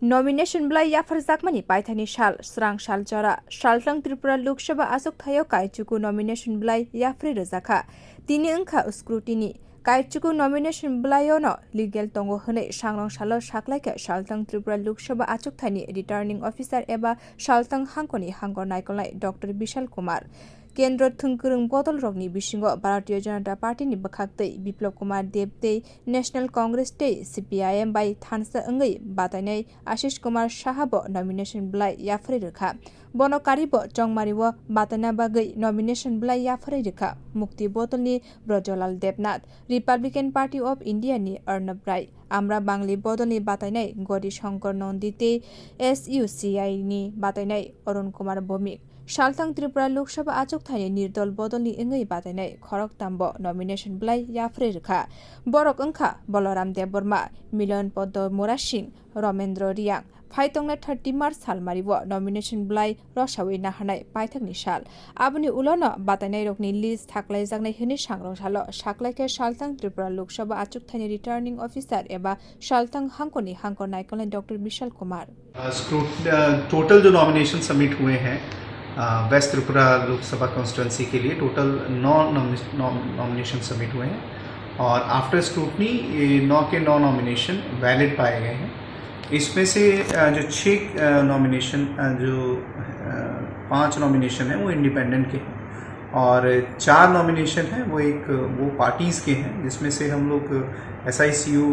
Nomination ब्लाई याफर जाकमानी पाइथानी साल स्रांग साल जरा सालतंग त्रिपुरा लोकसभा आसुक थायो काइचुकु नॉमिनेशन ब्लाई याफ्रे रजाखा तिनी अंखा स्क्रूटिनी काइचुकु नॉमिनेशन ब्लाइनो लीगल तंगो हने सांग्रं सालो साकलाइके सालतंग त्रिपुरा लोकसभा आसुक थानी रिटर्निंग ऑफिसर एबा सालतंग हांगकोनी हांगो नायकलाई डॉक्टर विशाल कुमार केंद्र थुंगकुरुंग बदल रगनी बिसिंगो भारतीय जनता पार्टी नि बखाक्तै बिप्लब कुमार देव तै नेशनल कांग्रेस तै सीपीआईएम बाई थानसा अंगै बातायनाय आशीष कुमार साहाबो नॉमिनेशन ब्लाई याफ्रे रखा बनकारिबो चंगमारिबो बातायना बागै नॉमिनेशन ब्लाई याफ्रे रखा मुक्ति बदलनि Brajlal Debnath Republican Party of India नि अर्नब राय आमरा बांगली बदलनि बातायनाय गौरी शंकर नंदिते एसयूसीआई नि बातायनाय अरुण कुमार भौमिक सालतंग त्रिपुरा लोकसभा आचुक थाने निर्दल बदलनि इंगै बातायनाय खरक ताम्बो नॉमिनेशन ब्लाई याफ्रे रखा बरक अंखा बलराम देव वर्मा मिलन पद्म मोरा सिंह रमेन्द्र रियांग फाइतंगना 30 मार्च सालमारिबो नॉमिनेशन ब्लाई रसावै नाहानाय पाइथाकनि साल आबुनि उलनो बातायनाय रकनि लिस्ट थाख्लाय जागनाय हने सांग्रं सालो साख्लायके सालतंग त्रिपुरा लोकसभा आचुक थाने रिटर्निंग ऑफिसर एबा सालतंग हांगकोनी हांगको नायकलाई डॉक्टर विशाल कुमार टोटल जो नॉमिनेशन सबमिट हुए हैं वेस्ट त्रिपुरा लोकसभा कॉन्स्टिट्यूंसी के लिए टोटल 9 नॉमिनेशन सबमिट हुए हैं और आफ्टर स्क्रूटनी 9 के 9 नॉमिनेशन वैलिड पाए गए हैं। इसमें से जो 6 नॉमिनेशन जो 5 नॉमिनेशन हैं वो इंडिपेंडेंट के हैं और 4 नॉमिनेशन हैं वो पार्टीज़ के हैं, जिसमें से हम लोग SICU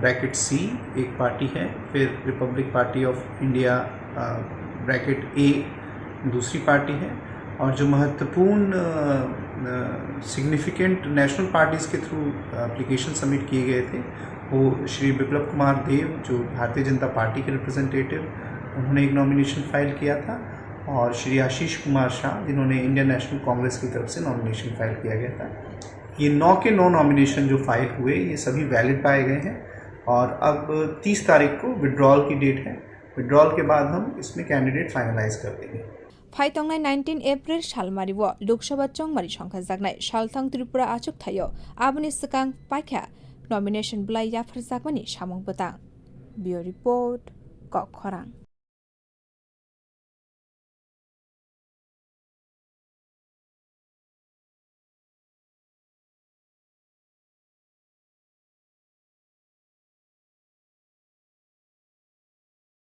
ब्रैकेट C एक पार्टी है, फिर Republic party of India bracket A दूसरी पार्टी है और जो महत्वपूर्ण सिग्निफिकेंट नेशनल पार्टीज़ के थ्रू एप्लीकेशन सबमिट किए गए थे वो श्री बिप्लब कुमार देव जो भारतीय जनता पार्टी के रिप्रेजेंटेटिव, उन्होंने एक नॉमिनेशन फाइल किया था और श्री आशीष कुमार शाह जिन्होंने इंडियन नेशनल कांग्रेस की तरफ से नॉमिनेशन फाइल किया गया था। ये 9 के 9 नॉमिनेशन जो फाइल हुए ये सभी वैलिड पाए गए हैं और अब 30 तारीख को विड्रॉल की डेट है। विड्रॉल के बाद हम इसमें कैंडिडेट फाइनलाइज कर देंगे। फाइतंगनाय 19 एप्रिल सालमारिबो लोकसभा चंगमारी संख्या जागनाय सालथांग त्रिपुरा आचुक थायो आबुनि सिगां पाइखा नॉमिनेशन ब्लाई याफ्रे जागमानि सामुं बतां बियो रिपोर्ट कखरां।